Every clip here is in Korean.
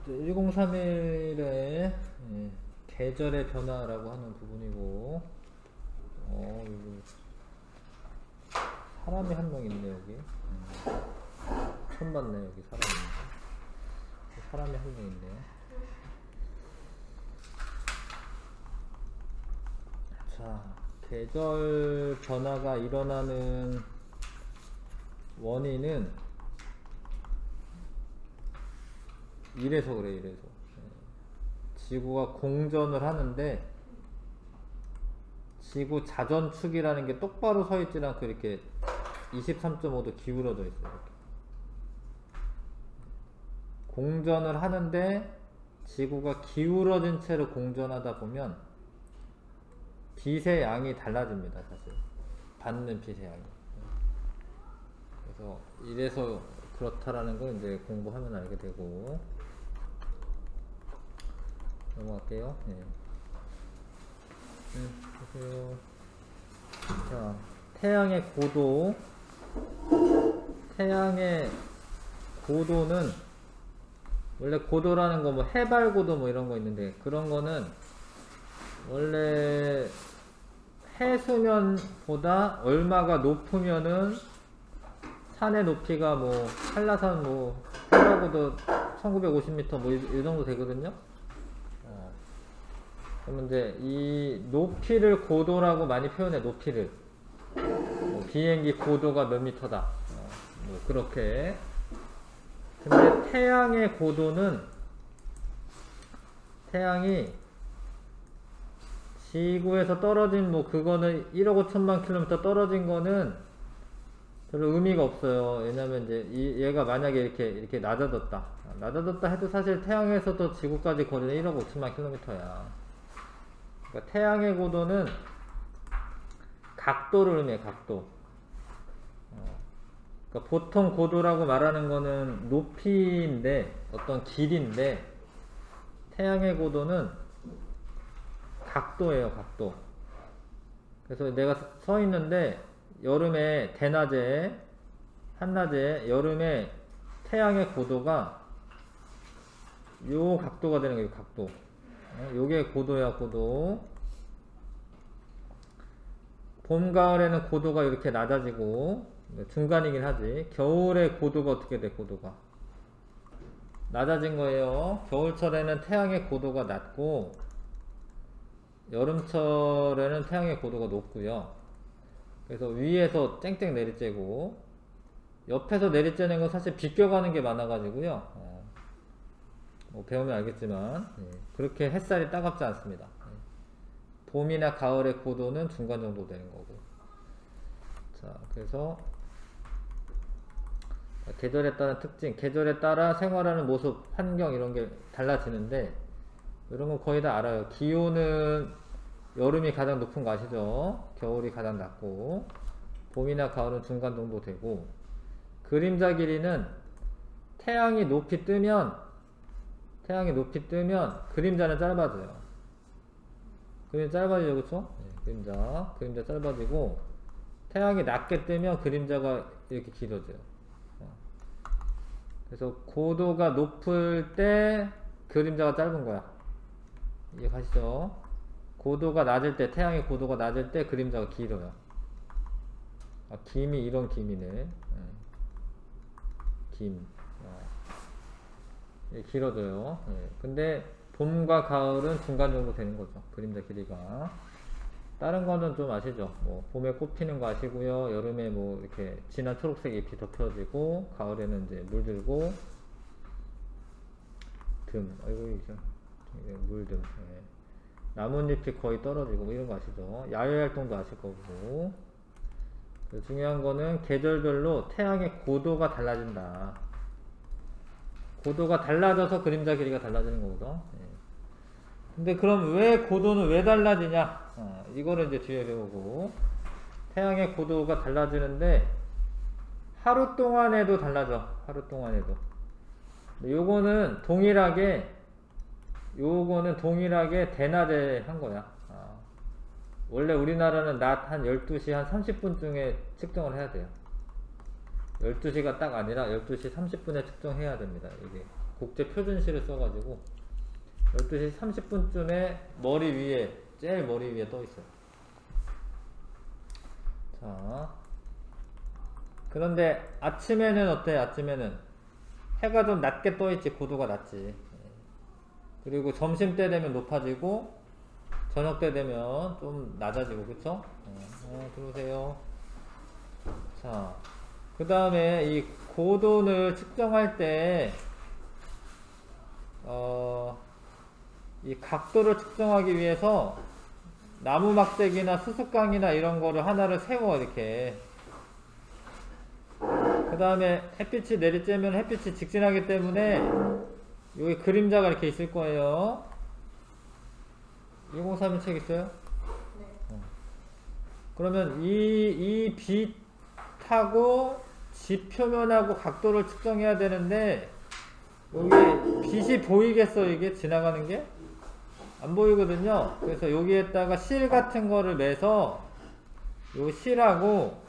1031의 계절의 변화라고 하는 부분이고, 여기 사람이 한 명 있네, 여기. 처음 봤네, 여기 사람이 있네. 사람이 한 명 있네. 자, 계절 변화가 일어나는 원인은 이래서 그래, 이래서. 지구가 공전을 하는데, 지구 자전축이라는 게 똑바로 서 있지 않고 이렇게 23.5도 기울어져 있어요. 이렇게. 공전을 하는데 지구가 기울어진 채로 공전하다 보면 빛의 양이 달라집니다. 사실 받는 빛의 양이. 그래서 이래서 그렇다라는 걸 이제 공부하면 알게 되고. 넘어갈게요. 보세요. 자, 태양의 고도. 태양의 고도는 원래 고도라는 거 뭐 해발 고도 뭐 이런 거 있는데, 그런 거는 원래 해수면보다 얼마가 높으면은 산의 높이가 뭐 한라산 뭐 해발고도 1950m 뭐 이 정도 되거든요. 그러면 이제 이 높이를 고도라고 많이 표현해. 높이를 뭐 비행기 고도가 몇 미터다 뭐 그렇게. 근데 태양의 고도는, 태양이 지구에서 떨어진 뭐 그거는 1억 5천만 킬로미터 떨어진 거는 별로 의미가 없어요. 왜냐면 이제 얘가 만약에 이렇게 낮아졌다 해도 사실 태양에서도 지구까지 거리는 1억 5천만 킬로미터야. 그러니까 태양의 고도는 각도를 의미해. 각도. 그러니까 보통 고도라고 말하는 거는 높이인데, 어떤 길인데, 태양의 고도는 각도예요. 각도. 그래서 내가 서 있는데 여름에 대낮에, 한낮에, 여름에 태양의 고도가 요 각도가 되는 거예요. 각도. 요게 고도야. 고도. 봄, 가을에는 고도가 이렇게 낮아지고, 중간이긴 하지. 겨울에 고도가 어떻게 돼? 고도가 낮아진 거예요. 겨울철에는 태양의 고도가 낮고, 여름철에는 태양의 고도가 높고요. 그래서 위에서 쨍쨍 내리쬐고, 옆에서 내리쬐는 건 사실 비껴가는 게 많아가지고요. 뭐 배우면 알겠지만 그렇게 햇살이 따갑지 않습니다. 봄이나 가을의 고도는 중간 정도 되는 거고. 자, 그래서 계절에 따른 특징, 계절에 따라 생활하는 모습, 환경 이런 게 달라지는데, 이런 거 거의 다 알아요. 기온은 여름이 가장 높은 거 아시죠? 겨울이 가장 낮고, 봄이나 가을은 중간 정도 되고, 그림자 길이는 태양이 높이 뜨면 그림자는 짧아져요. 그림자 짧아지죠, 그쵸? 그림자 짧아지고, 태양이 낮게 뜨면 그림자가 이렇게 길어져요. 그래서 고도가 높을 때 그림자가 짧은 거야. 이해 가시죠? 고도가 낮을 때, 태양의 고도가 낮을 때 그림자가 길어요. 김이 이런 김이네. 김. 길어져요. 근데 봄과 가을은 중간 정도 되는 거죠. 그림자 길이가. 다른 거는 좀 아시죠? 뭐 봄에 꽃 피는 거 아시고요. 여름에 뭐 이렇게 진한 초록색 잎이 덮여지고, 가을에는 이제 물들고, 물든. 나뭇잎이 거의 떨어지고 뭐 이런 거 아시죠? 야외 활동도 아실 거고. 중요한 거는 계절별로 태양의 고도가 달라진다. 고도가 달라져서 그림자 길이가 달라지는 거거든. 근데 그럼 왜 고도는 왜 달라지냐? 이거를 이제 뒤에 배우고. 태양의 고도가 달라지는데 하루 동안에도 달라져. 하루 동안에도. 요거는 동일하게 대낮에 한 거야. 원래 우리나라는 낮 한 12시 한 30분쯤에 측정을 해야 돼요. 12시가 딱 아니라 12시 30분에 측정해야 됩니다. 이게 국제 표준시를 써가지고 12시 30분쯤에 머리 위에, 제일 머리 위에 떠 있어요. 자, 그런데 아침에는 어때? 아침에는 해가 좀 낮게 떠 있지. 고도가 낮지. 그리고 점심때 되면 높아지고 저녁 때 되면 좀 낮아지고, 그쵸? 들어오세요. 자, 그 다음에 이 고도를 측정할 때 이 각도를 측정하기 위해서 나무 막대기나 수수깡이나 이런 거를 하나를 세워, 이렇게. 그 다음에 햇빛이 내리쬐면 햇빛이 직진하기 때문에 여기 그림자가 이렇게 있을 거예요. 1031 책 있어요? 네. 그러면 이 빛하고 지표면하고 각도를 측정해야 되는데 여기 빛이 보이겠어? 이게 지나가는 게? 안 보이거든요. 그래서 여기에다가 실 같은 거를 매서 요 실하고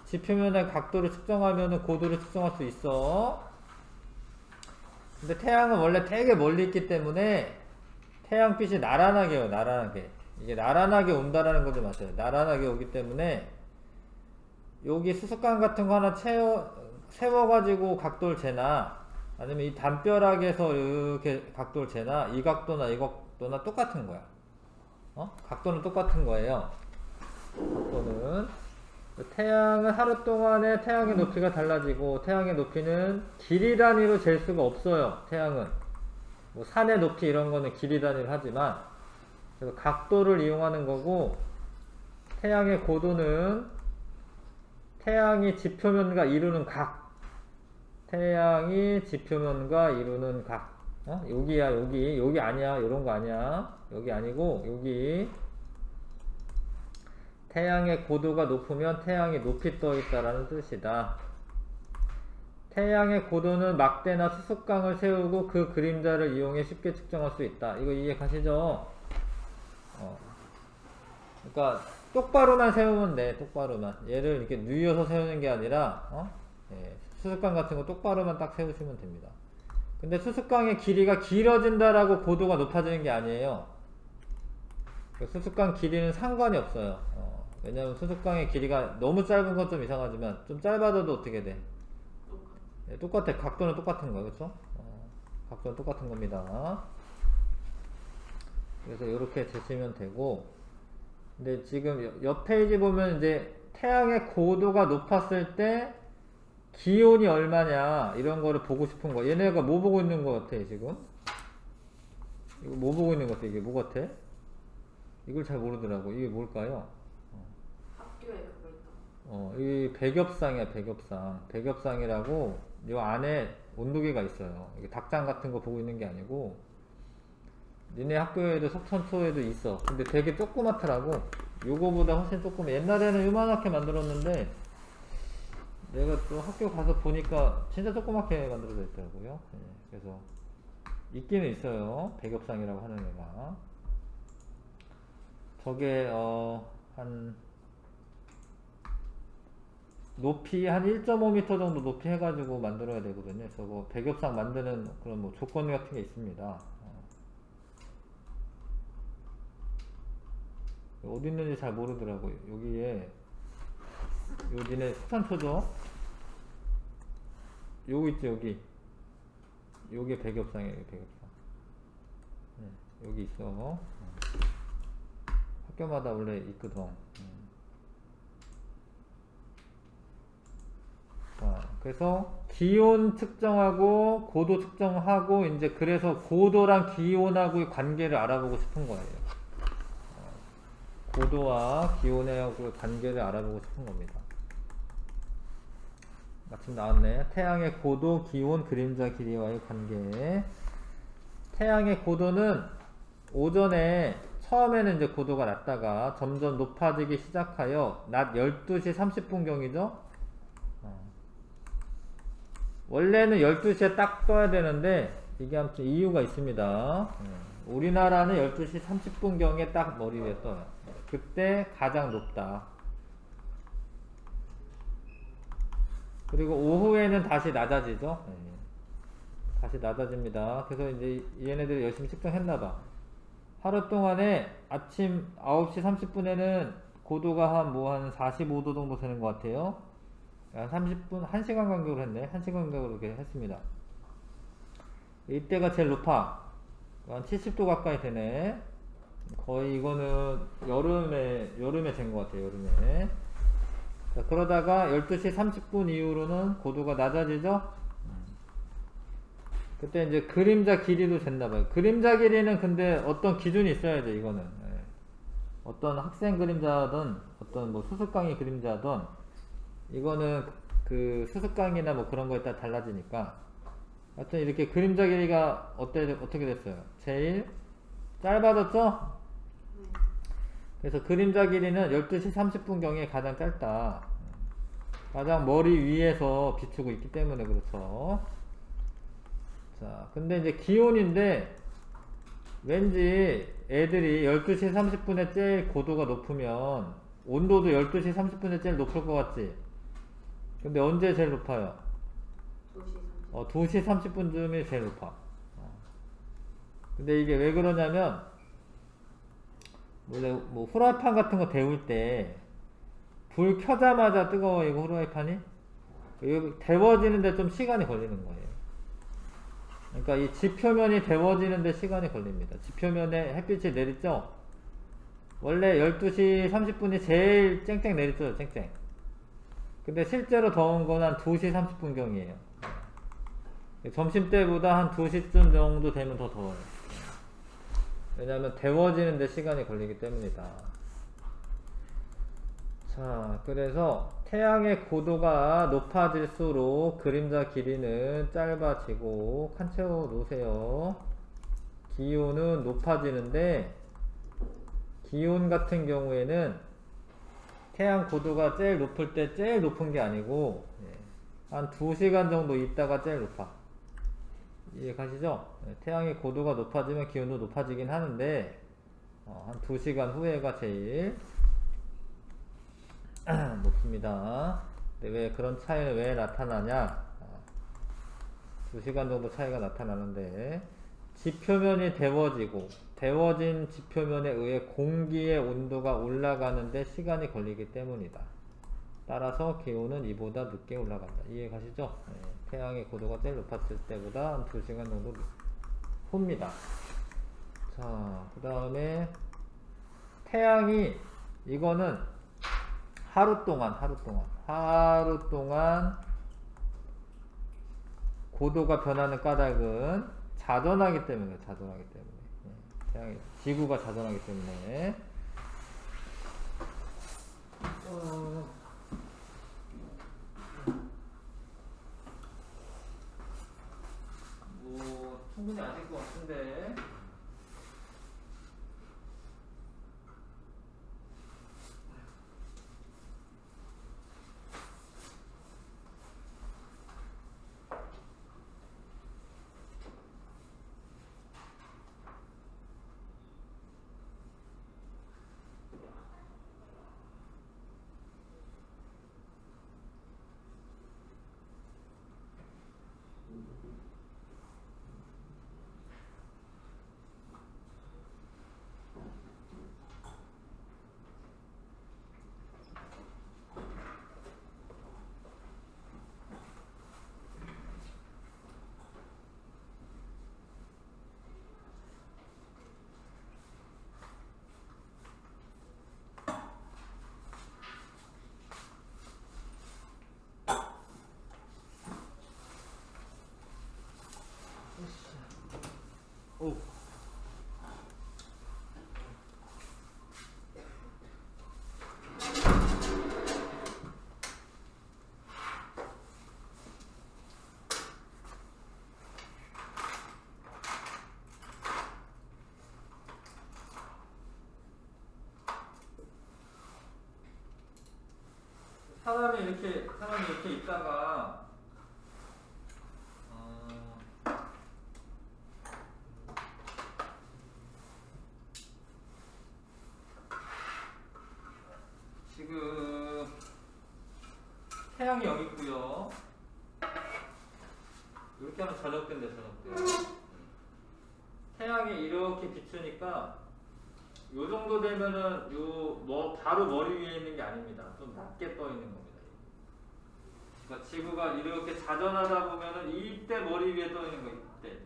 지표면의 각도를 측정하면 고도를 측정할 수 있어. 근데 태양은 원래 되게 멀리 있기 때문에 태양빛이 나란하게 와요. 나란하게. 이게 나란하게 온다라는 거 좀 아세요. 나란하게 오기 때문에 여기 수수깡 같은 거 하나 세워가지고 각도를 재나, 아니면 이 담벼락에서 이렇게 각도를 재나, 이 각도나 이 각도나 똑같은 거야. 각도는 똑같은 거예요. 각도는. 태양은 하루 동안에 태양의 높이가 달라지고, 태양의 높이는 길이 단위로 잴 수가 없어요. 태양은 뭐 산의 높이 이런 거는 길이 단위로 하지만, 그래서 각도를 이용하는 거고, 태양의 고도는 태양이 지표면과 이루는 각, 태양이 지표면과 이루는 각. 여기야. 여기 아니야. 요런 거 아니야. 여기 아니고 여기. 태양의 고도가 높으면 태양이 높이 떠 있다라는 뜻이다. 태양의 고도는 막대나 수수깡을 세우고 그 그림자를 이용해 쉽게 측정할 수 있다. 이거 이해 가시죠? 그러니까 똑바로만 세우면 돼. 똑바로만. 얘를 이렇게 누이어서 세우는 게 아니라 수수깡 같은 거 똑바로만 딱 세우시면 됩니다. 근데 수수깡의 길이가 길어진다라고 고도가 높아지는 게 아니에요. 수수깡 길이는 상관이 없어요. 왜냐면 수수깡의 길이가 너무 짧은 건 좀 이상하지만 좀 짧아져도 어떻게 돼? 똑같아. 각도는 똑같은 거야. 그쵸? 각도는 똑같은 겁니다. 그래서 이렇게 재시면 되고, 근데 지금 옆 페이지 보면 이제 태양의 고도가 높았을 때 기온이 얼마냐 이런 거를 보고 싶은 거. 얘네가 뭐 보고 있는 거 같아 지금? 이거 뭐 보고 있는 거 같아? 이게 뭐 같아? 이걸 잘 모르더라고. 이게 뭘까요? 학교에 그거 있다. 이 백엽상이야. 백엽상이라고 요 안에 온도계가 있어요. 이게 닭장 같은 거 보고 있는 게 아니고, 니네 학교에도 석천초에도 있어. 근데 되게 조그맣더라고. 요거보다 훨씬 조그매. 옛날에는 요만하게 만들었는데 내가 또 학교 가서 보니까 진짜 조그맣게 만들어져 있더라고요. 그래서 있기는 있어요. 백엽상이라고 하는 애가. 저게 한 높이 한 1.5m 정도 높이 해가지고 만들어야 되거든요. 저거 백엽상 만드는 그런 뭐 조건 같은 게 있습니다. 어디 있는지 잘 모르더라고요. 여기에 요 니네 석탄초죠? 요거 있죠. 요게 백엽상이에요. 백엽상. 여기 있어. 학교마다 원래 있거든. 자, 그래서 기온 측정하고 고도 측정하고, 이제 그래서 고도랑 기온하고의 관계를 알아보고 싶은 거예요. 고도와 기온하고의 관계를 알아보고 싶은 겁니다. 마침 나왔네. 태양의 고도, 기온, 그림자 길이와의 관계. 태양의 고도는 오전에 처음에는 이제 고도가 낮다가 점점 높아지기 시작하여 낮 12시 30분경이죠. 원래는 12시에 딱 떠야 되는데 이게 아무튼 이유가 있습니다. 우리나라는 12시 30분경에 딱 머리 위에 떠요. 그때 가장 높다. 그리고 오후에는 다시 낮아지죠. 다시 낮아집니다. 그래서 이제 얘네들이 열심히 측정했나봐. 하루 동안에 아침 9시 30분에는 고도가 한 45도 정도 되는 것 같아요. 한 30분, 1시간 간격으로 했네. 1시간 간격으로 이렇게 했습니다. 이때가 제일 높아. 한 70도 가까이 되네. 거의 이거는 여름에 된 것 같아요. 여름에. 자, 그러다가 12시 30분 이후로는 고도가 낮아지죠? 그때 이제 그림자 길이도 됐나봐요. 그림자 길이는 근데 어떤 기준이 있어야죠, 이거는. 예. 어떤 학생 그림자든, 어떤 뭐 수습강의 그림자든, 이거는 그 수습강이나 뭐 그런 거에 따라 달라지니까. 하여튼 이렇게 그림자 길이가 어떻게 됐어요? 제일 짧아졌죠? 그래서 그림자 길이는 12시 30분경에 가장 짧다. 가장 머리 위에서 비추고 있기 때문에 그렇죠. 자, 근데 이제 기온인데 왠지 애들이 12시 30분에 제일 고도가 높으면 온도도 12시 30분에 제일 높을 것 같지? 근데 언제 제일 높아요? 2시 30분쯤이 제일 높아. 근데 이게 왜 그러냐면 원래 뭐 후라이팬 같은 거 데울 때 불 켜자마자 뜨거워 이거 후라이팬이 데워지는데 좀 시간이 걸리는 거예요. 그러니까 이 지표면이 데워지는데 시간이 걸립니다. 지표면에 햇빛이 내리죠? 원래 12시 30분이 제일 쨍쨍 내리죠, 쨍쨍. 근데 실제로 더운 건 한 2시 30분경이에요. 점심때보다 한 2시쯤 정도 되면 더 더워요. 왜냐하면 데워지는데 시간이 걸리기 때문이다. 자, 그래서 태양의 고도가 높아질수록 그림자 길이는 짧아지고 칸 채워 놓으세요. 기온은 높아지는데 기온 같은 경우에는 태양 고도가 제일 높을 때 제일 높은 게 아니고 한 2시간 정도 있다가 제일 높아. 이해 가시죠? 태양의 고도가 높아지면 기온도 높아지긴 하는데 한 2시간 후에가 제일 높습니다. 근데 왜 그런 차이는 왜 나타나냐? 2시간 정도 차이가 나타나는데 지표면이 데워진 지표면에 의해 공기의 온도가 올라가는데 시간이 걸리기 때문이다. 따라서 기온은 이보다 늦게 올라간다. 이해 가시죠? 태양의 고도가 제일 높았을 때보다 한 2시간 정도 후입니다. 자, 그 다음에 태양이 이거는 하루 동안 고도가 변하는 까닭은 자전하기 때문에 태양이 지구가 자전하기 때문에 뭐 충분히 아실 것 같은데 오. 사람이 이렇게 있다가 지금 태양이 여기 있고요. 이렇게 하면 저녁 때인데 저녁 때. 태양이 이렇게 비추니까 요 정도 되면은 요 바로 머리 위에 있는 게 아닙니다. 좀 낮게 떠 있는 겁니다. 그러니까 지구가 이렇게 자전하다 보면은 이때 머리 위에 떠 있는 거 이때.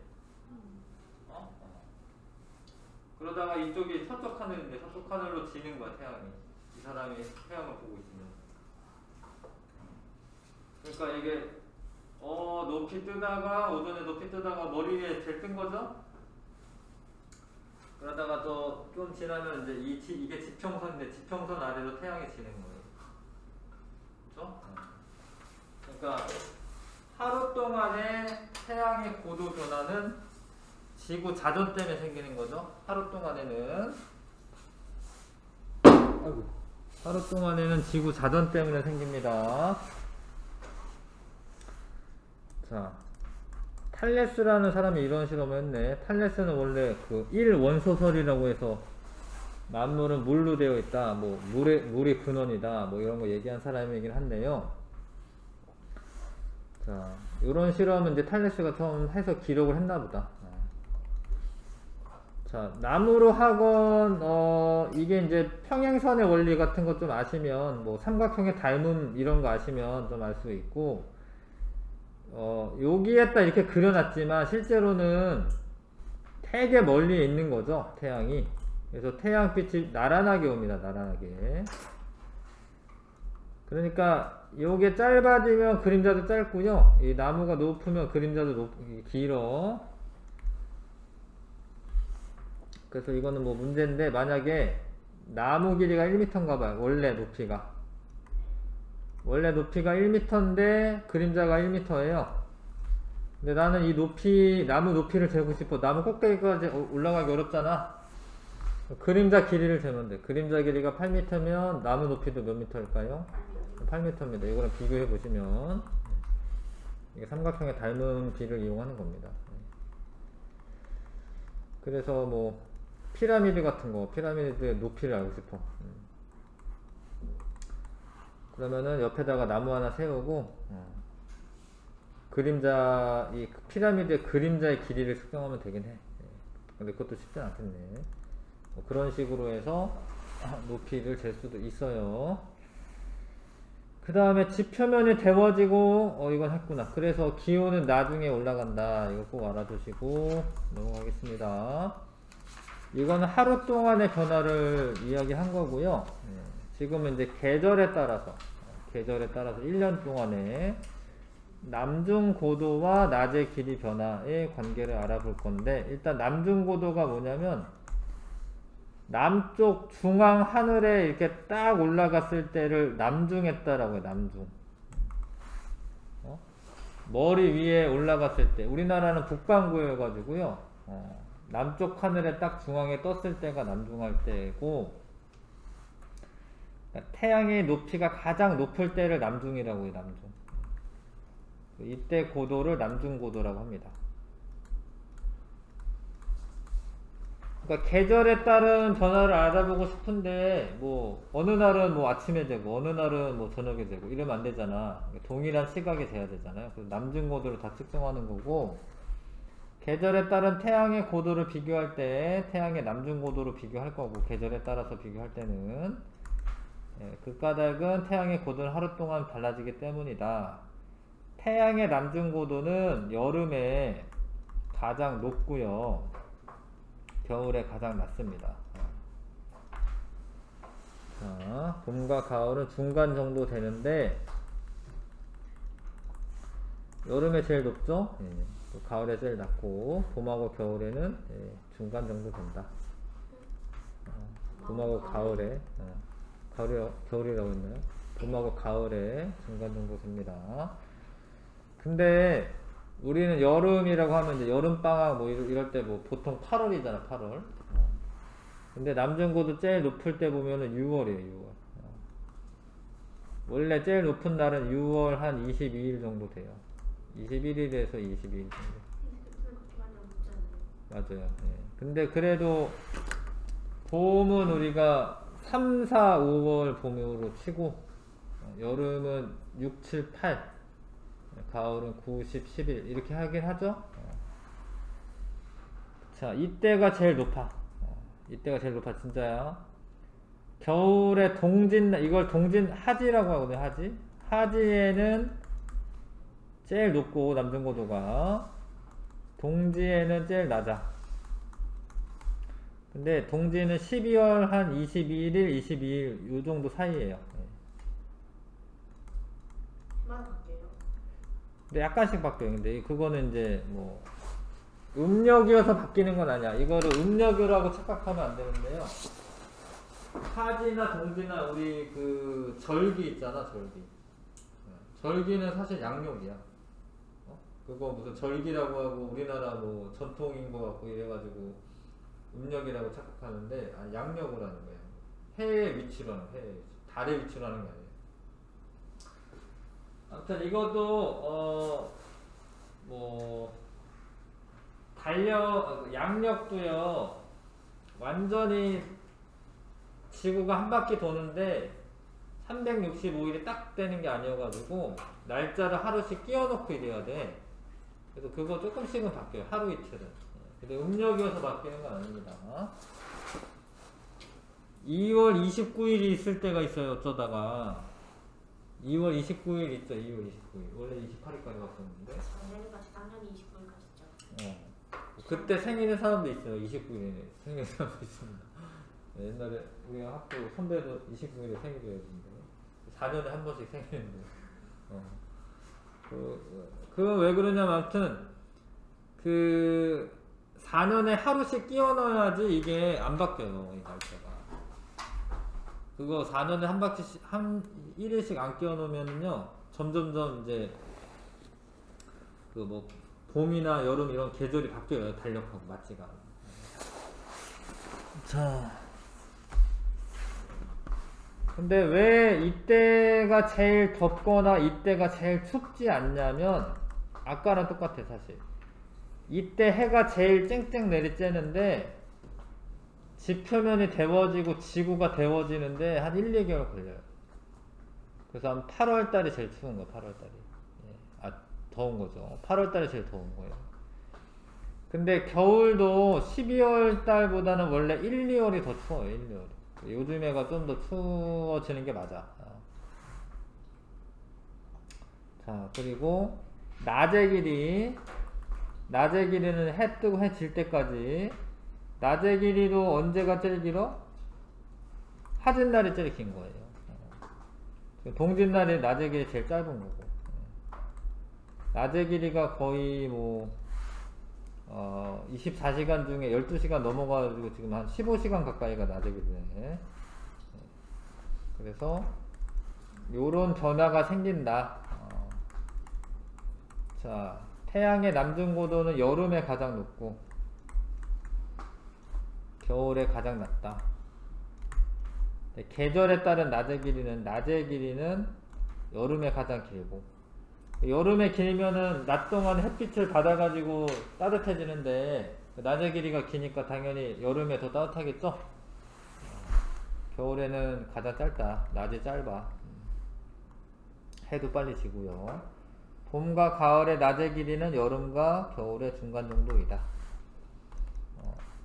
그러다가 이쪽이 서쪽 하늘인데 서쪽 하늘로 지는 거야 태양이. 이 사람이 태양을 보고 있으면. 그러니까 이게 높이 뜨다가 오전에 높이 뜨다가 머리 위에 제일 뜬 거죠. 그러다가 또 좀 지나면 이제 이게 지평선인데 지평선 아래로 태양이 지는 거예요. 그렇죠? 그러니까 하루 동안의 태양의 고도 변화는 지구 자전 때문에 생기는 거죠. 하루 동안에는 하루 동안에는 지구 자전 때문에 생깁니다. 자, 탈레스라는 사람이 이런 실험을 했네. 탈레스는 원래 그 1원소설이라고 해서 만물은 물로 되어 있다, 뭐 물이 근원이다, 뭐 이런 거 얘기한 사람이긴 한데요. 자, 이런 실험은 이제 탈레스가 처음 해서 기록을 했나 보다. 자, 나무로 하건 이게 이제 평행선의 원리 같은 거 좀 아시면, 뭐 삼각형의 닮음 이런 거 아시면 좀 알 수 있고, 여기에다 이렇게 그려놨지만 실제로는 되게 멀리 있는 거죠, 태양이. 그래서 태양빛이 나란하게 옵니다, 나란하게. 그러니까 요게 짧아지면 그림자도 짧고요, 이 나무가 높으면 그림자도 길어. 그래서 이거는 뭐 문제인데, 만약에 나무 길이가 1m인가 봐요, 원래 높이가 1m인데 그림자가 1m예요. 근데 나는 이 나무 높이를 재고 싶어. 나무 꼭대기까지 올라가기 어렵잖아. 그림자 길이를 재면 돼. 그림자 길이가 8m면 나무 높이도 몇 m일까요? 8m입니다. 이거랑 비교해 보시면 이게 삼각형의 닮은 비를 이용하는 겁니다. 그래서 뭐 피라미드 같은 거, 피라미드의 높이를 알고 싶어. 그러면은 옆에다가 나무 하나 세우고 이 피라미드의 그림자의 길이를 측정하면 되긴 해. 근데 그것도 쉽지 않겠네. 뭐 그런 식으로 해서 높이를 잴 수도 있어요. 그 다음에 지표면이 데워지고 이건 했구나. 그래서 기온은 나중에 올라간다. 이거 꼭 알아두시고 넘어가겠습니다. 이거는 하루 동안의 변화를 이야기한 거고요. 지금은 이제 계절에 따라서 1년 동안의 남중 고도와 낮의 길이 변화의 관계를 알아볼 건데, 일단 남중 고도가 뭐냐면 남쪽 중앙 하늘에 이렇게 딱 올라갔을 때를 남중했다라고 해요. 남중. 머리 위에 올라갔을 때, 우리나라는 북반구여 가지고요, 남쪽 하늘에 딱 중앙에 떴을 때가 남중할 때고, 태양의 높이가 가장 높을 때를 남중이라고 해요. 남중. 이때 고도를 남중고도라고 합니다. 그러니까 계절에 따른 변화를 알아보고 싶은데, 뭐 어느 날은 뭐 아침에 재고 어느 날은 뭐 저녁에 재고 이러면 안 되잖아. 동일한 시각에 재야 되잖아요. 그래서 남중고도를 다 측정하는 거고, 계절에 따른 태양의 고도를 비교할 때 태양의 남중고도로 비교할 거고, 계절에 따라서 비교할 때는 그 까닭은 태양의 고도는 하루 동안 달라지기 때문이다. 태양의 남중고도는 여름에 가장 높고요, 겨울에 가장 낮습니다. 자, 봄과 가을은 중간 정도 되는데, 여름에 제일 높죠? 또 가을에 제일 낮고, 봄하고 겨울에는 중간 정도 된다. 봄하고 가을에 겨울이라고 했나요? 봄하고 가을에 중간 정도 됩니다. 근데 우리는 여름이라고 하면 이제 여름방학 뭐 이럴 때 뭐 보통 8월이잖아, 8월. 근데 남중고도 제일 높을 때 보면은 6월이에요, 6월. 원래 제일 높은 날은 6월 한 22일 정도 돼요. 21일에서 22일 정도. 맞아요. 근데 그래도 봄은 우리가 3, 4, 5월 봄으로 치고, 여름은 6, 7, 8 가을은 9, 10, 11 이렇게 하긴 하죠. 자, 이때가 제일 높아. 이때가 제일 높아, 진짜야. 겨울에 동진, 이걸 동진 하지라고 하거든요, 하지. 하지에는 제일 높고, 남중고도가. 동지에는 제일 낮아. 근데 동지는 12월 한 21일, 22일 요 정도 사이에요. 해마다 바뀌어요? 근데 약간씩 바뀌어요. 근데 그거는 이제 뭐 음력이어서 바뀌는 건 아니야. 이거를 음력이라고 착각하면 안 되는데요. 하지나 동지나 우리 그 절기 있잖아, 절기. 절기는 사실 양력이야. 그거 무슨 절기라고 하고 우리나라 뭐 전통인 거 같고 이래가지고 음력이라고 착각하는데 양력으로 하는 거야. 해의 위치로 하는, 해의 위치. 달의 위치로 하는 게 아니에요. 아무튼 이것도 뭐 양력도요 완전히 지구가 한 바퀴 도는데 365일이 딱 되는 게 아니어가지고 날짜를 하루씩 끼워놓고 이래야 돼. 그래서 그거 조금씩은 바뀌어요, 하루 이틀은. 근데 음력이어서 바뀌는 건 아닙니다. 2월 29일이 있을 때가 있어요. 어쩌다가 2월 29일 있죠. 2월 29일 원래 28일까지 갔었는데 작년이가 작년이 29일까지죠. 그때 생일의 사람도 있어요. 29일에 생일의 사람도 있습니다. 옛날에 우리 학교 선배도 29일에 생일이었는데 4년에 한 번씩 생일인데 그건 왜 그러냐면 아무튼 그 4년에 하루씩 끼워 넣어야지 이게 안 바뀌어요, 이 날짜가. 그거 4년에 한 바퀴씩 한 1일씩 안 끼워 놓으면요 점점점 이제 그 뭐 봄이나 여름 이런 계절이 바뀌어요. 달력하고 맞지가 않아요. 자, 근데 왜 이때가 제일 덥거나 이때가 제일 춥지 않냐면 아까랑 똑같아 사실. 이때 해가 제일 쨍쨍 내리쬐는데 지표면이 데워지고 지구가 데워지는데 한 1, 2개월 걸려요. 그래서 한 8월달이 제일 추운 거야. 8월달이. 더운 거죠. 8월달이 제일 더운 거예요. 근데 겨울도 12월달보다는 원래 1, 2월이 더 추워요. 1, 2월이. 요즘에가 좀 더 추워지는 게 맞아. 자, 그리고 낮의 길이는 해 뜨고 해 질 때까지. 낮의 길이도 언제가 제일 길어? 하진날이 제일 긴 거예요. 동짓날이 낮의 길이 제일 짧은 거고. 낮의 길이가 거의 뭐 24시간 중에 12시간 넘어가지고 지금 한 15시간 가까이가 낮의 길이네. 그래서 요런 변화가 생긴다. 자, 태양의 남중고도는 여름에 가장 높고 겨울에 가장 낮다. 계절에 따른 낮의 길이는 여름에 가장 길고, 여름에 길면은 낮 동안 햇빛을 받아가지고 따뜻해지는데 낮의 길이가 기니까 당연히 여름에 더 따뜻하겠죠? 겨울에는 가장 짧다. 낮이 짧아. 해도 빨리 지고요. 봄과 가을의 낮의 길이는 여름과 겨울의 중간 정도이다.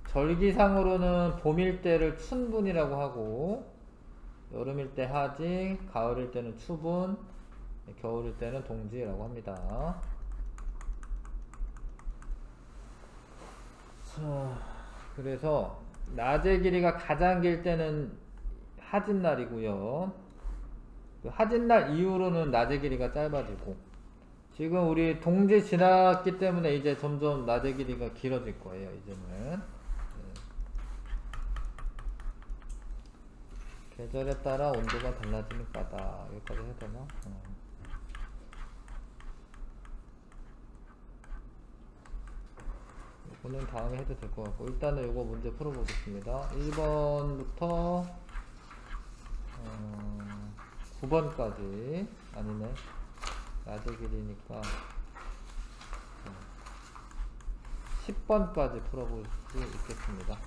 절기상으로는 봄일 때를 춘분이라고 하고, 여름일 때 하지, 가을일 때는 추분, 겨울일 때는 동지라고 합니다. 자, 그래서 낮의 길이가 가장 길 때는 하진날이고요. 그 하진날 이후로는 낮의 길이가 짧아지고, 지금 우리 동지 지났기 때문에 이제 점점 낮의 길이가 길어질 거예요. 이제는 계절에 따라 온도가 달라지는 바다. 여기까지 해야 되나? 이거는 다음에 해도 될 것 같고, 일단은 이거 문제 풀어보겠습니다. 1번부터 9번까지 아니네, 낮의 길이니까 10번까지 풀어볼 수 있겠습니다.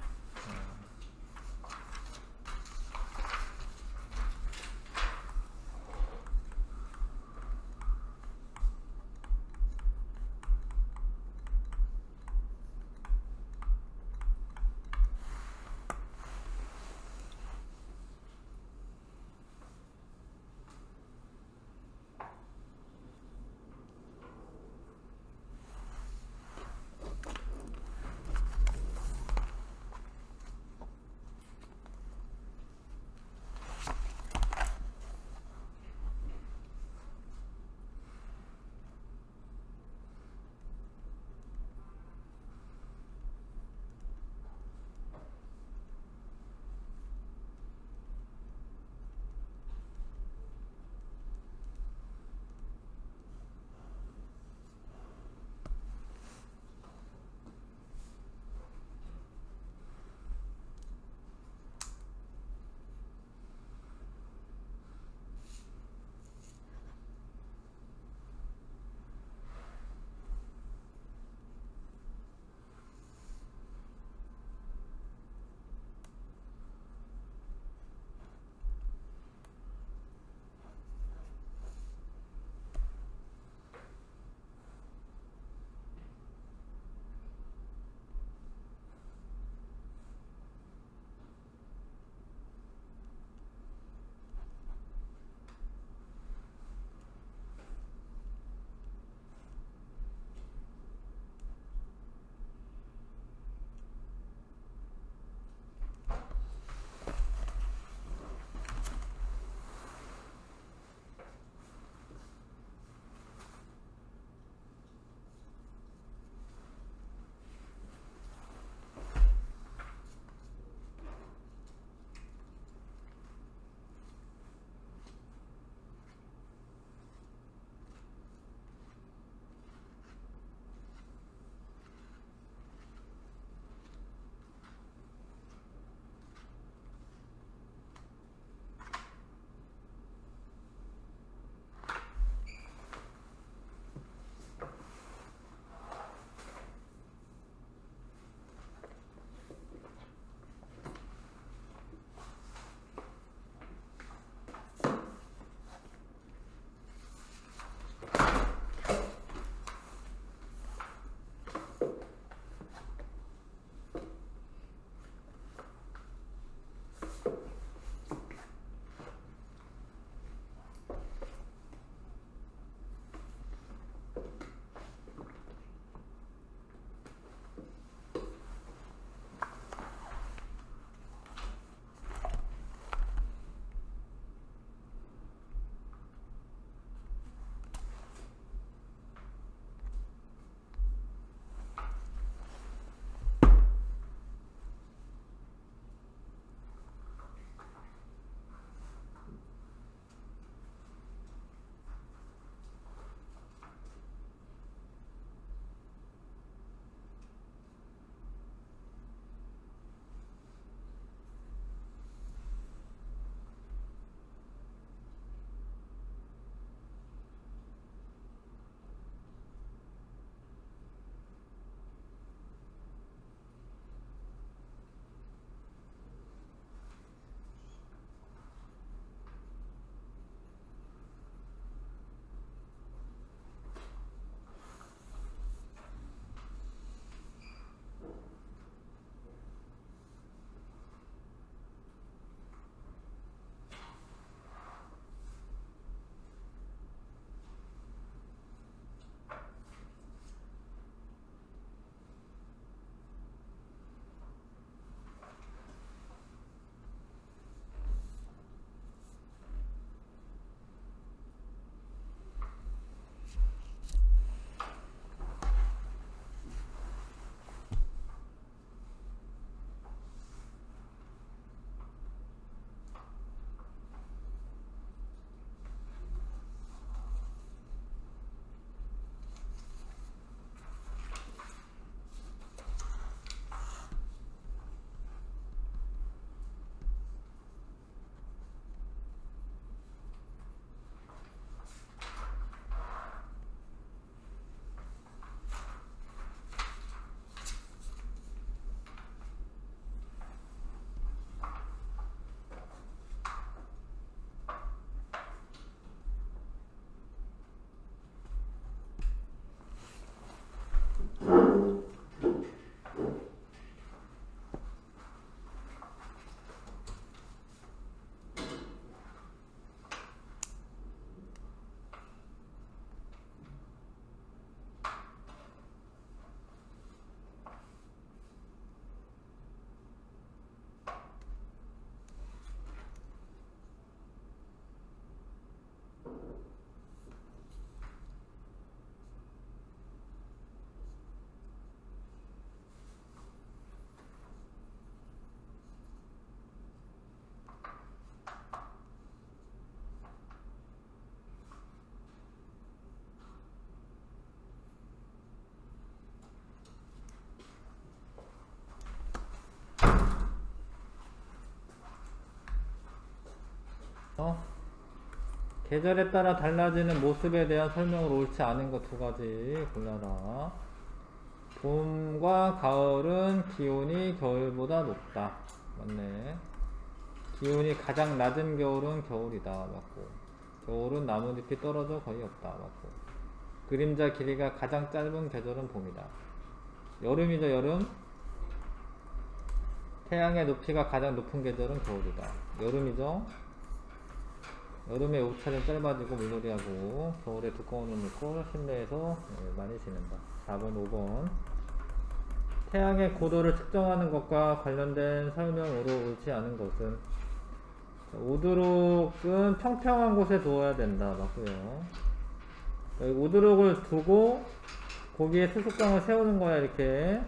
계절에 따라 달라지는 모습에 대한 설명으로 옳지 않은 것 두 가지 골라라. 봄과 가을은 기온이 겨울보다 높다. 맞네. 기온이 가장 낮은 겨울은 겨울이다. 맞고. 겨울은 나뭇잎이 떨어져 거의 없다. 맞고. 그림자 길이가 가장 짧은 계절은 봄이다. 여름이죠, 여름. 태양의 높이가 가장 높은 계절은 겨울이다. 여름이죠. 여름에 옷차림 짧아지고 물놀이하고 겨울에 두꺼운 옷 입고 실내에서 많이 지낸다. 4번, 5번. 태양의 고도를 측정하는 것과 관련된 설명으로 옳지 않은 것은 오드록은 평평한 곳에 두어야 된다. 맞고요. 여기 오드록을 두고 거기에 수수깡을 세우는 거야. 이렇게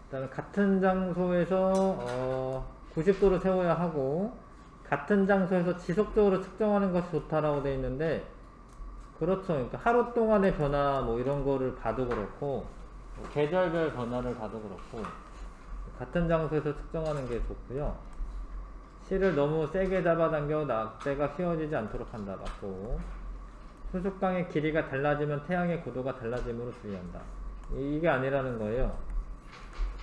일단 같은 장소에서 90도로 세워야 하고 같은 장소에서 지속적으로 측정하는 것이 좋다라고 되어 있는데, 그렇죠. 그러니까 하루 동안의 변화 뭐 이런 거를 봐도 그렇고 뭐 계절별 변화를 봐도 그렇고 같은 장소에서 측정하는 게 좋고요. 실을 너무 세게 잡아당겨 낙대가 휘어지지 않도록 한다. 맞고. 수수깡의 길이가 달라지면 태양의 고도가 달라짐으로 주의한다. 이게 아니라는 거예요.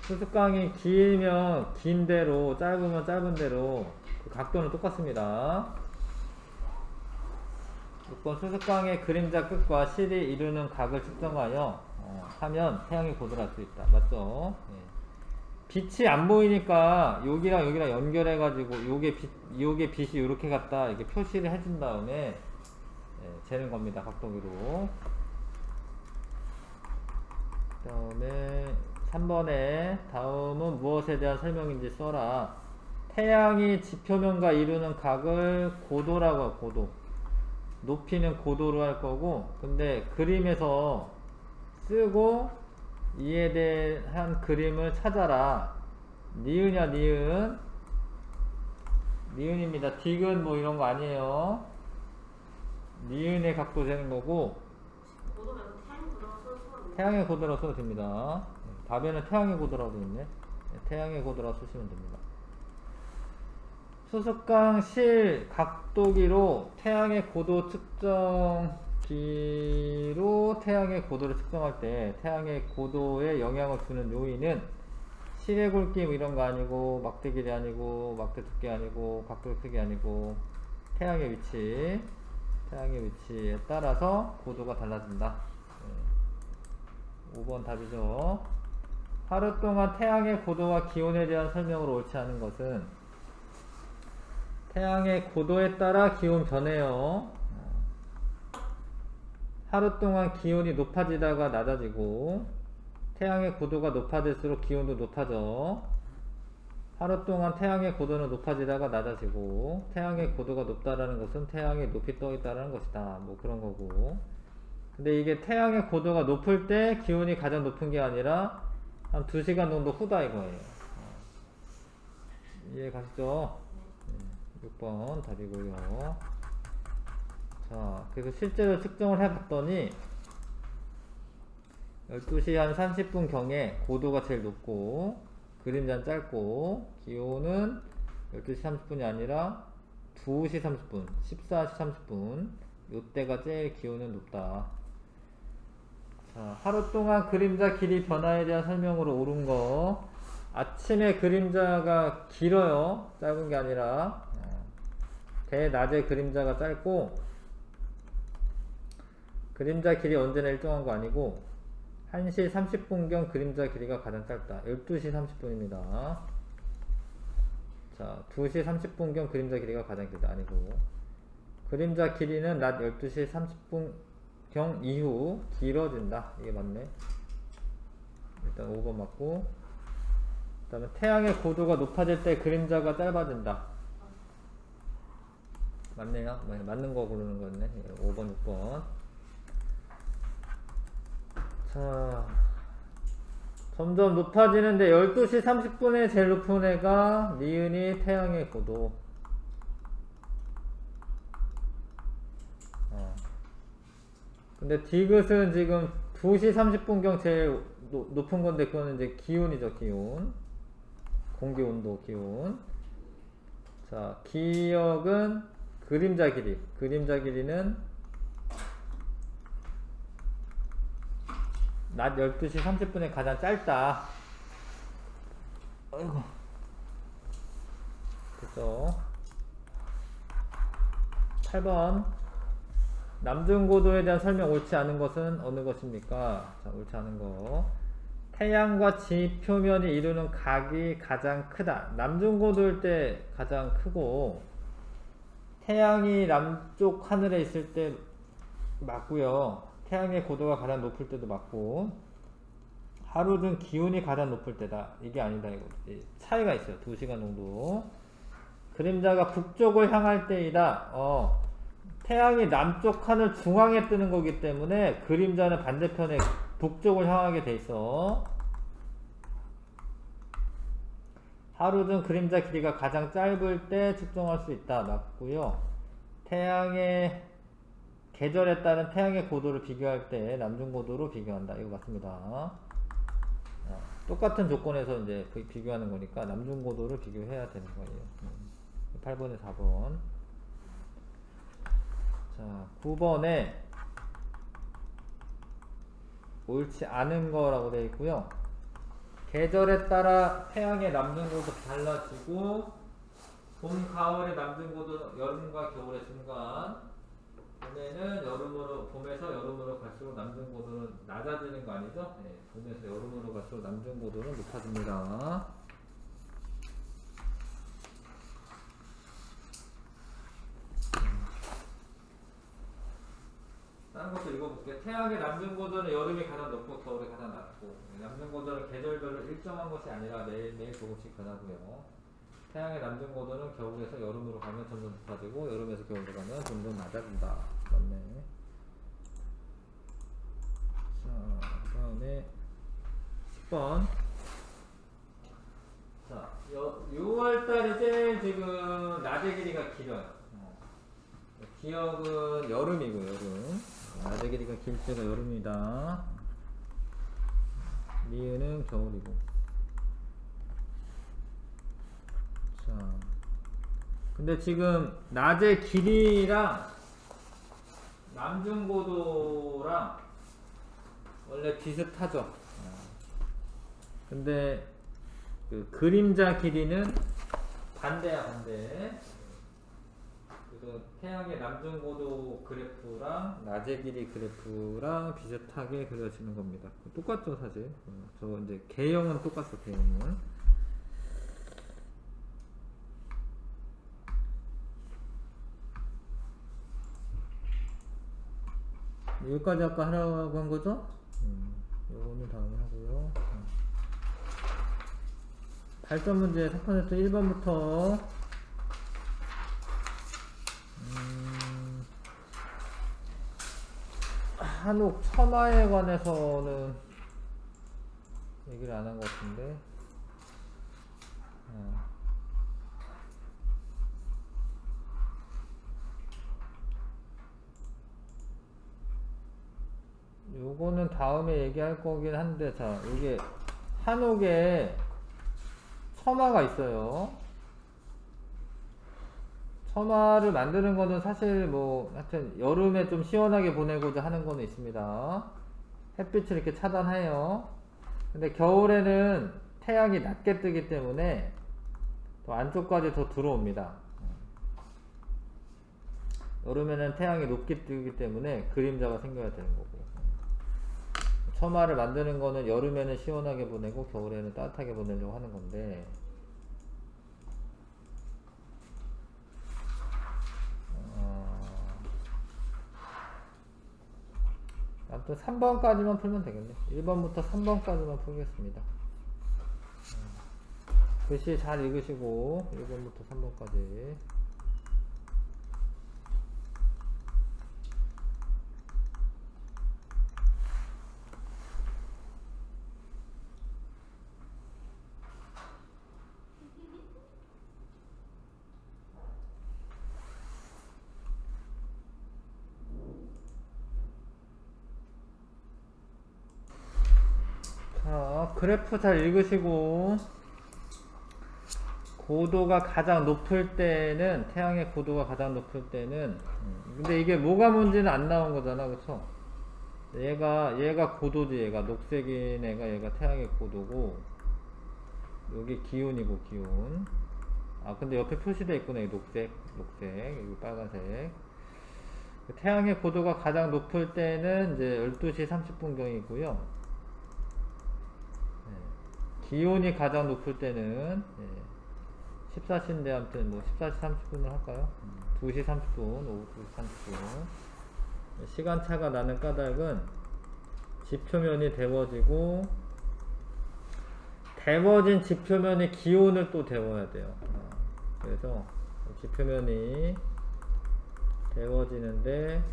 수수깡이 길면 긴 대로, 짧으면 짧은 대로 그 각도는 똑같습니다. 6번 수수깡의 그림자 끝과 실이 이루는 각을 측정하여 하면 태양의 고도를 알 수 있다. 맞죠? 예. 빛이 안 보이니까 여기랑 여기랑 연결해 가지고 요게 빛이 이렇게 갔다 이렇게 표시를 해준 다음에 재는 겁니다. 각도기로. 그 다음에 3번에 다음은 무엇에 대한 설명인지 써라. 태양이 지표면과 이루는 각을 고도라고 하고, 고도. 높이는 고도로 할 거고, 근데 그림에서 쓰고 이에 대한 그림을 찾아라. 니은이야, 니은. 니은입니다. 딕은 뭐 이런 거 아니에요. 니은의 각도 되는 거고, 고도 말고 태양의 고도로 써도 태양의 고도라고 써도 됩니다. 답에는 태양의 고도라고 되어 있네. 태양의 고도라고 쓰시면 됩니다. 수수깡 실 각도기로 태양의 고도 측정기로 태양의 고도를 측정할 때 태양의 고도에 영향을 주는 요인은 실의 굵기 뭐 이런 거 아니고, 막대 길이 아니고, 막대 두께 아니고, 각도 크기 아니고, 태양의 위치에 따라서 고도가 달라진다. 5번 답이죠. 하루 동안 태양의 고도와 기온에 대한 설명으로 옳지 않은 것은 태양의 고도에 따라 기온 변해요. 하루 동안 기온이 높아지다가 낮아지고 태양의 고도가 높아질수록 기온도 높아져. 하루 동안 태양의 고도는 높아지다가 낮아지고 태양의 고도가 높다라는 것은 태양이 높이 떠 있다는 것이다. 뭐 그런 거고. 근데 이게 태양의 고도가 높을 때 기온이 가장 높은 게 아니라 한 2시간 정도 후다 이거예요. 이해 가시죠? 6번 답이고요. 자, 그래서 실제로 측정을 해봤더니 12시 한 30분 경에 고도가 제일 높고 그림자는 짧고 기온은 12시 30분이 아니라 2시 30분, 14시 30분 요때가 제일 기온은 높다. 자, 하루 동안 그림자 길이 변화에 대한 설명으로 옳은 거. 아침에 그림자가 길어요. 짧은 게 아니라 대낮에 그림자가 짧고, 그림자 길이 언제나 일정한 거 아니고 1시 30분경 그림자 길이가 가장 짧다. 12시 30분입니다. 자, 2시 30분경 그림자 길이가 가장 길다. 아니고 그림자 길이는 낮 12시 30분경 이후 길어진다. 이게 맞네. 일단 5번 맞고, 그 다음에 태양의 고도가 높아질 때 그림자가 짧아진다. 맞네요. 맞는 거 고르는 거였네. 5번, 6번. 자, 점점 높아지는데 12시 30분에 제일 높은 애가 니은이 태양의 고도. 근데 디귿은 지금 2시 30분경 제일 높은 건데 그거는 이제 기온이죠. 기온. 공기 온도 기온. 자, 기역은 그림자 길이는 낮 12시 30분에 가장 짧다. 아이고. 그래서 8번 남중고도에 대한 설명 옳지 않은 것은 어느 것입니까? 자, 옳지 않은 거. 태양과 지표면이 이루는 각이 가장 크다. 남중고도일 때 가장 크고, 태양이 남쪽 하늘에 있을 때 맞고요. 태양의 고도가 가장 높을 때도 맞고, 하루 중 기온이 가장 높을 때다. 이게 아니다. 이거 차이가 있어요. 2시간 정도. 그림자가 북쪽을 향할 때이다. 태양이 남쪽 하늘 중앙에 뜨는 거기 때문에 그림자는 반대편에 북쪽을 향하게 돼 있어. 하루 중 그림자 길이가 가장 짧을 때 측정할 수 있다. 맞고요. 태양의 계절에 따른 태양의 고도를 비교할 때 남중고도로 비교한다. 이거 맞습니다. 똑같은 조건에서 이제 비교하는 거니까 남중고도를 비교해야 되는 거예요. 8번에 4번. 자, 9번에 옳지 않은 거라고 되어 있고요. 계절에 따라 태양의 남중고도 달라지고, 봄, 가을의 남중고도 여름과 겨울의 중간, 봄에서 여름으로 갈수록 남중고도는 낮아지는 거 아니죠? 네, 봄에서 여름으로 갈수록 남중고도는 높아집니다. 다른 것도 읽어볼게요. 태양의 남중고도는 여름이 가장 높고 겨울이 가장 낮고, 남중고도는 계절별로 일정한 것이 아니라 매일매일 조금씩 변하고요. 태양의 남중고도는 겨울에서 여름으로 가면 점점 높아지고, 여름에서 겨울로 가면 점점 낮아진다. 맞네. 자, 그 다음에 10번. 자, 6월달이 제일 지금 낮의 길이가 길어요. 기억은 여름이고, 여름. 낮의 길이가 길 때가 여름이다. 미은은 겨울이고. 자, 근데 지금 낮의 길이랑 남중고도랑 원래 비슷하죠. 근데 그 그림자 길이는 반대야, 반대. 그래서 태양의 남중고도 그래프랑 낮의 길이 그래프랑 비슷하게 그려지는 겁니다. 똑같죠, 사실. 저 이제 개형은 똑같죠, 개형은. 여기까지 아까 하라고 한 거죠? 요거는 다음에 하고요. 8점 문제 4번에서 1번부터 한옥 처마에 관해서는 얘기를 안 한 것 같은데, 요거는 다음에 얘기할 거긴 한데, 자, 이게 한옥에 처마가 있어요. 처마를 만드는 거는 사실 뭐 하여튼 여름에 좀 시원하게 보내고자 하는 거는 있습니다. 햇빛을 이렇게 차단해요. 근데 겨울에는 태양이 낮게 뜨기 때문에 더 안쪽까지 더 들어옵니다. 여름에는 태양이 높게 뜨기 때문에 그림자가 생겨야 되는 거고, 처마를 만드는 거는 여름에는 시원하게 보내고 겨울에는 따뜻하게 보내려고 하는 건데, 아무튼 3번까지만 풀면 되겠네. 1번부터 3번까지만 풀겠습니다. 글씨 잘 읽으시고 1번부터 3번까지. 자, 그래프 잘 읽으시고 고도가 가장 높을 때는, 태양의 고도가 가장 높을 때는, 근데 이게 뭐가 뭔지는 안 나온 거잖아, 그쵸? 얘가 고도지, 얘가. 녹색인 얘가 태양의 고도고, 여기 기온이고, 기온. 아, 근데 옆에 표시되어 있구나, 이 녹색, 여기 빨간색. 태양의 고도가 가장 높을 때는 이제 12시 30분경이고요. 기온이 가장 높을 때는 14시인데 아무튼 뭐 14시 30분을 할까요? 2시 30분, 오후 2시 30분. 시간차가 나는 까닭은 지표면이 데워지고, 데워진 지표면의 기온을 또 데워야 돼요. 그래서 지표면이 데워지는데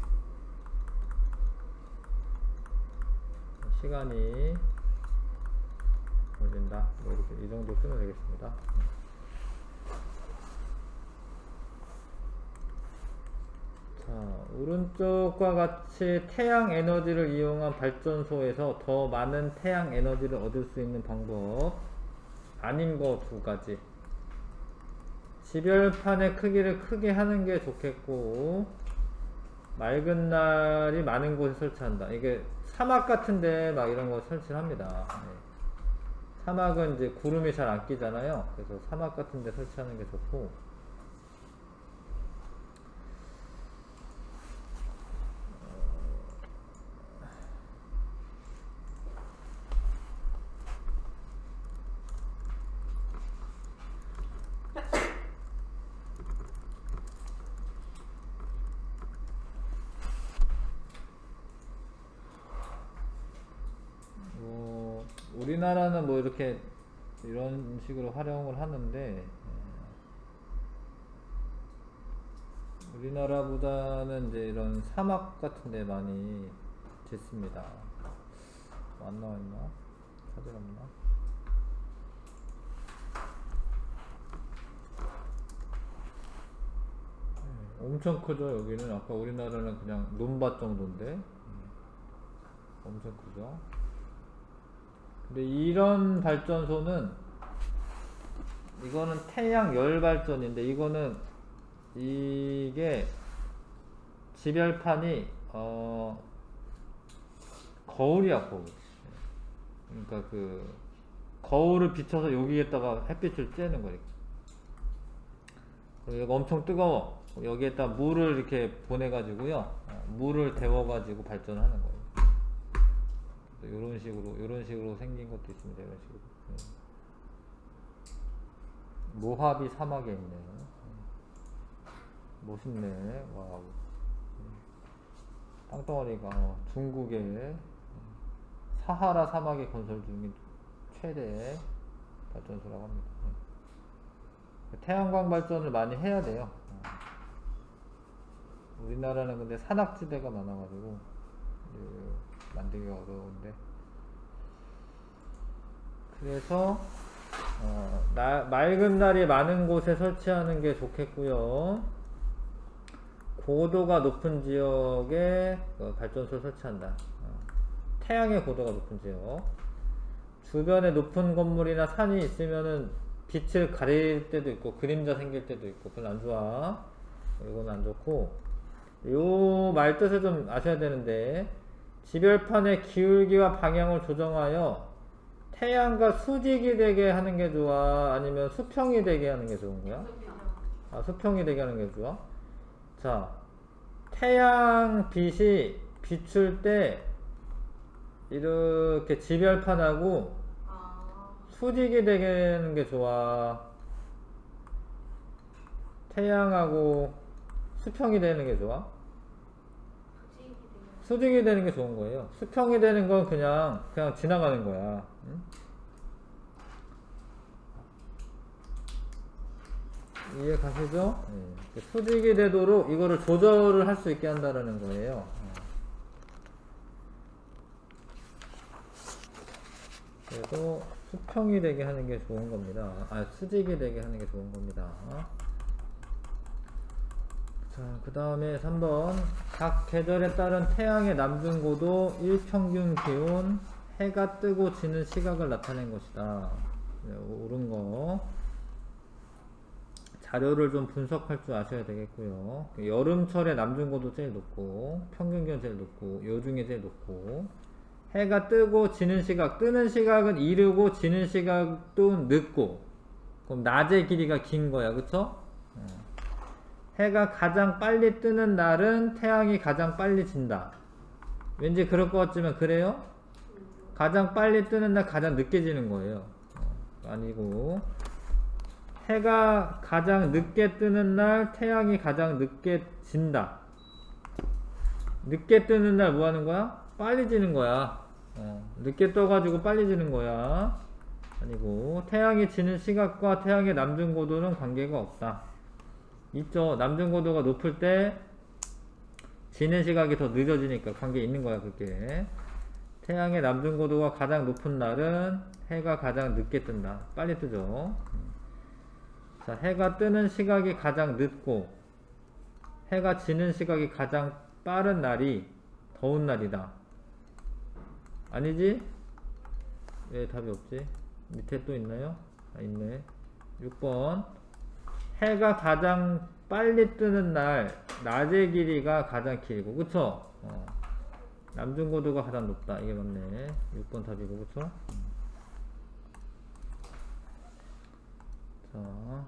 시간이 걸린다. 뭐 이렇게 이 정도 쓰면 되겠습니다. 자, 오른쪽과 같이 태양 에너지를 이용한 발전소에서 더 많은 태양 에너지를 얻을 수 있는 방법. 아닌 거 두 가지. 지별판의 크기를 크게 하는 게 좋겠고, 맑은 날이 많은 곳에 설치한다. 이게 사막 같은데 막 이런 거 설치를 합니다. 사막은 이제 구름이 잘 안 끼잖아요. 그래서 사막 같은데 설치하는 게 좋고, 우리나라는 뭐 이렇게 이런 식으로 활용을 하는데, 우리나라보다는 이제 이런 사막 같은 데 많이 짓습니다. 안 나와있나? 사진 없나? 엄청 크죠. 여기는 아까 우리나라는 그냥 논밭 정도인데 엄청 크죠. 근데 이런 발전소는, 이거는 태양 열 발전인데, 이거는 이게 지별판이 거울이야, 거울. 그러니까 그 거울을 비춰서 여기에다가 햇빛을 쬐는 거예요. 그리고 여기가 엄청 뜨거워. 여기에다 물을 이렇게 보내가지고요, 물을 데워가지고 발전하는 거예요. 이런 식으로 생긴 것도 있습니다. 이런 식으로. 모하비 사막에 있네요. 멋있네. 와우. 땅덩어리가 중국의 사하라 사막에 건설 중인 최대 발전소라고 합니다. 태양광 발전을 많이 해야 돼요. 우리나라는 근데 산악지대가 많아가지고 만들기가 어려운데, 그래서 맑은 날이 많은 곳에 설치하는 게 좋겠고요. 고도가 높은 지역에 발전소를 설치한다. 태양의 고도가 높은 지역. 주변에 높은 건물이나 산이 있으면은 빛을 가릴 때도 있고 그림자 생길 때도 있고 별로 안 좋아. 이건 안 좋고, 요 말뜻을 좀 아셔야 되는데, 지별판의 기울기와 방향을 조정하여 태양과 수직이 되게 하는 게 좋아, 아니면 수평이 되게 하는 게 좋은 거야? 아, 수평이 되게 하는 게 좋아? 자, 태양 빛이 비출 때 이렇게 지별판하고 수직이 되게 하는 게 좋아, 태양하고 수평이 되는 게 좋아? 수직이 되는 게 좋은 거예요. 수평이 되는 건 그냥 지나가는 거야. 응? 이해 가시죠? 네. 수직이 되도록 이거를 조절을 할 수 있게 한다는 거예요. 그래서 수평이 되게 하는 게 좋은 겁니다. 아, 수직이 되게 하는 게 좋은 겁니다. 자, 그 다음에 3번. 각 계절에 따른 태양의 남중고도, 일평균 기온, 해가 뜨고 지는 시각을 나타낸 것이다. 네, 옳은 거. 자료를 좀 분석할 줄 아셔야 되겠고요. 여름철에 남중고도 제일 높고 평균기온 제일 높고 요중에 제일 높고 해가 뜨고 지는 시각, 뜨는 시각은 이르고 지는 시각도 늦고 그럼 낮의 길이가 긴 거야. 그쵸? 해가 가장 빨리 뜨는 날은 태양이 가장 빨리 진다. 왠지 그럴 것 같지만 그래요? 가장 빨리 뜨는 날 가장 늦게 지는 거예요. 아니고 해가 가장 늦게 뜨는 날 태양이 가장 늦게 진다. 늦게 뜨는 날 뭐 하는 거야? 빨리 지는 거야. 늦게 떠가지고 빨리 지는 거야. 아니고 태양이 지는 시각과 태양의 남중고도는 관계가 없다. 있죠. 남중고도가 높을 때 지는 시각이 더 늦어지니까 관계 있는 거야. 그게 태양의 남중고도가 가장 높은 날은 해가 가장 늦게 뜬다. 빨리 뜨죠. 자, 해가 뜨는 시각이 가장 늦고 해가 지는 시각이 가장 빠른 날이 더운 날이다. 아니지? 왜 답이 없지? 밑에 또 있나요? 아, 있네. 6번. 해가 가장 빨리 뜨는 날, 낮의 길이가 가장 길고, 그쵸? 남중고도가 가장 높다. 이게 맞네. 6번 답이고, 그쵸? 자.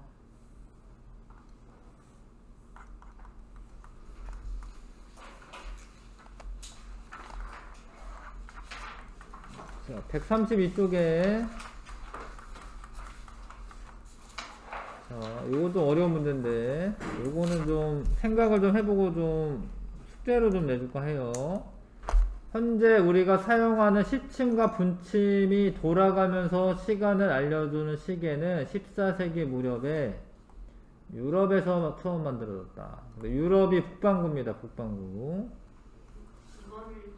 자, 132쪽에 자, 요것도 어려운 문제인데 요거는 좀 생각을 좀 해보고 좀 숙제로 좀 내줄까 해요. 현재 우리가 사용하는 시침과 분침이 돌아가면서 시간을 알려주는 시계는 14세기 무렵에 유럽에서 처음 만들어졌다. 유럽이 북반구입니다. 북반구. 이거를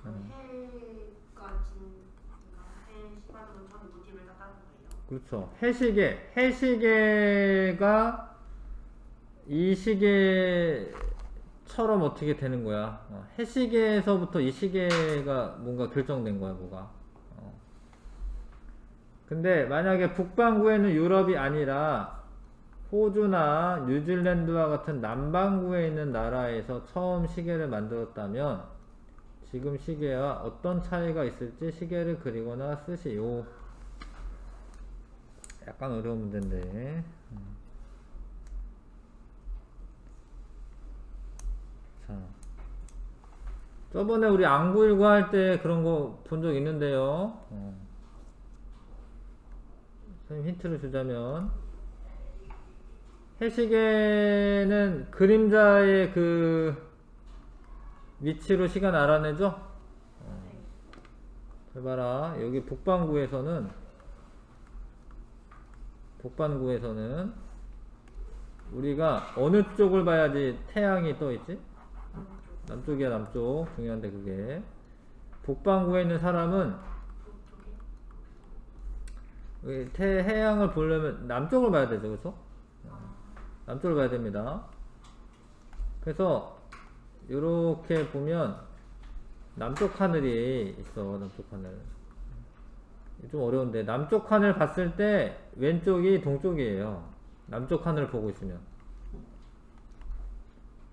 해가 진 해 시간으로 처음 모티브를 땄다는 거예요. 그렇죠. 해시계가 이 시계처럼 어떻게 되는 거야. 해시계에서부터 이 시계가 뭔가 결정된 거야, 뭐가. 근데 만약에 북반구에는 유럽이 아니라 호주나 뉴질랜드와 같은 남반구에 있는 나라에서 처음 시계를 만들었다면 지금 시계와 어떤 차이가 있을지 시계를 그리거나 쓰시오. 약간 어려운 문제인데. 자, 저번에 우리 안구19 할 때 그런 거 본 적 있는데요. 선생님 힌트를 주자면 해시계는 그림자의 그 위치로 시간 알아내죠? 잘 봐라. 여기 북반구에서는 우리가 어느 쪽을 봐야지 태양이 떠 있지? 남쪽이야, 남쪽. 중요한데 그게. 북반구에 있는 사람은 태양을 보려면 남쪽을 봐야 되죠, 그렇죠? 남쪽을 봐야 됩니다. 그래서 이렇게 보면 남쪽 하늘이 있어. 남쪽 하늘 좀 어려운데 남쪽 하늘 봤을 때 왼쪽이 동쪽이에요. 남쪽 하늘을 보고 있으면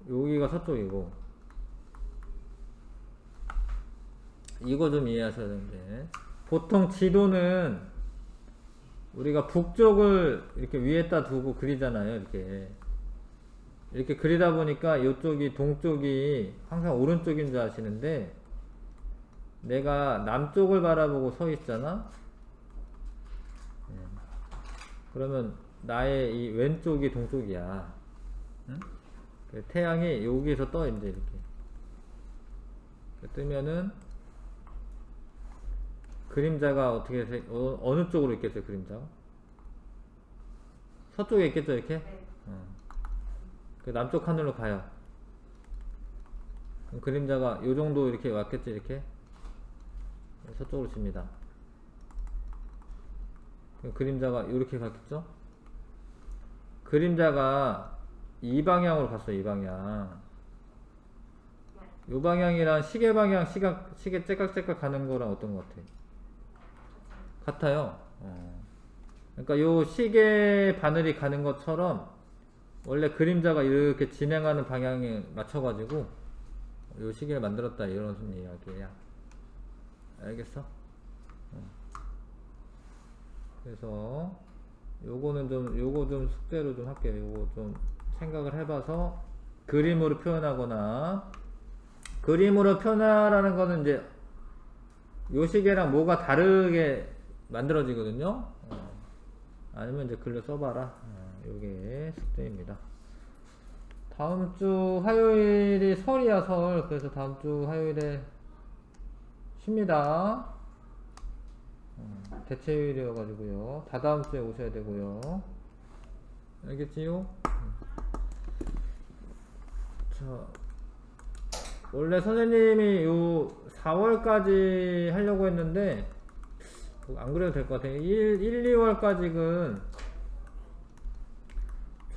여기가 서쪽이고, 이거 좀 이해하셔야 되는데 보통 지도는 우리가 북쪽을 이렇게 위에다 두고 그리잖아요. 이렇게 그리다 보니까 이쪽이 동쪽이 항상 오른쪽인 줄 아시는데 내가 남쪽을 바라보고 서 있잖아. 그러면 나의 이 왼쪽이 동쪽이야. 응? 태양이 여기에서 떠 이제 이렇게 뜨면은 그림자가 어떻게 어느 쪽으로 있겠어요? 그림자가 서쪽에 있겠죠, 이렇게? 네. 그 남쪽 하늘로 가요. 그럼 그림자가 요 정도 이렇게 왔겠지, 이렇게? 서쪽으로 집니다. 그럼 그림자가 이렇게 갔겠죠? 그림자가 이 방향으로 갔어요, 이 방향. 요 방향이랑 시계 방향, 시계 째깍째깍 가는 거랑 어떤 것 같아? 같아요. 그러니까 요 시계 바늘이 가는 것처럼 원래 그림자가 이렇게 진행하는 방향에 맞춰가지고 요 시계를 만들었다 이런 이야기야. 알겠어? 그래서 요거 좀 숙제로 좀 할게요. 요거 좀 생각을 해봐서 그림으로 표현하거나, 그림으로 표현하라는 거는 이제 요 시계랑 뭐가 다르게 만들어지거든요. 아니면 이제 글로 써봐라. 요게 숙제입니다. 다음 주 화요일이 설이야, 설. 그래서 다음 주 화요일에 쉽니다. 대체휴일이어가지고요. 다다음 주에 오셔야 되고요. 알겠지요? 자, 원래 선생님이 요 4월까지 하려고 했는데 안 그래도 될 것 같아요. 1, 2월까지는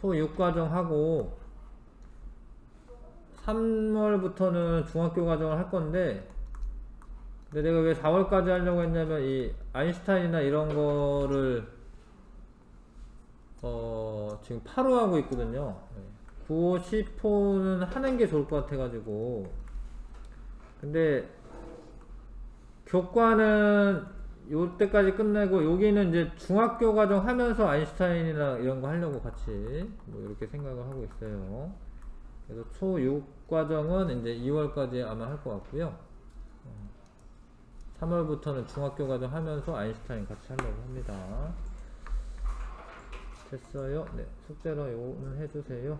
초6과정 하고 3월부터는 중학교 과정을 할 건데, 근데 내가 왜 4월까지 하려고 했냐면 이 아인슈타인이나 이런 거를 지금 8호 하고 있거든요. 9호, 10호는 하는 게 좋을 것 같아 가지고. 근데 교과는 요때까지 끝내고 여기는 이제 중학교 과정 하면서 아인슈타인이나 이런 거 하려고 같이 뭐 이렇게 생각을 하고 있어요. 그래서 초6 과정은 이제 2월까지 아마 할 것 같고요. 3월부터는 중학교 과정 하면서 아인슈타인 같이 하려고 합니다. 됐어요? 네, 숙제로 요거는 해주세요.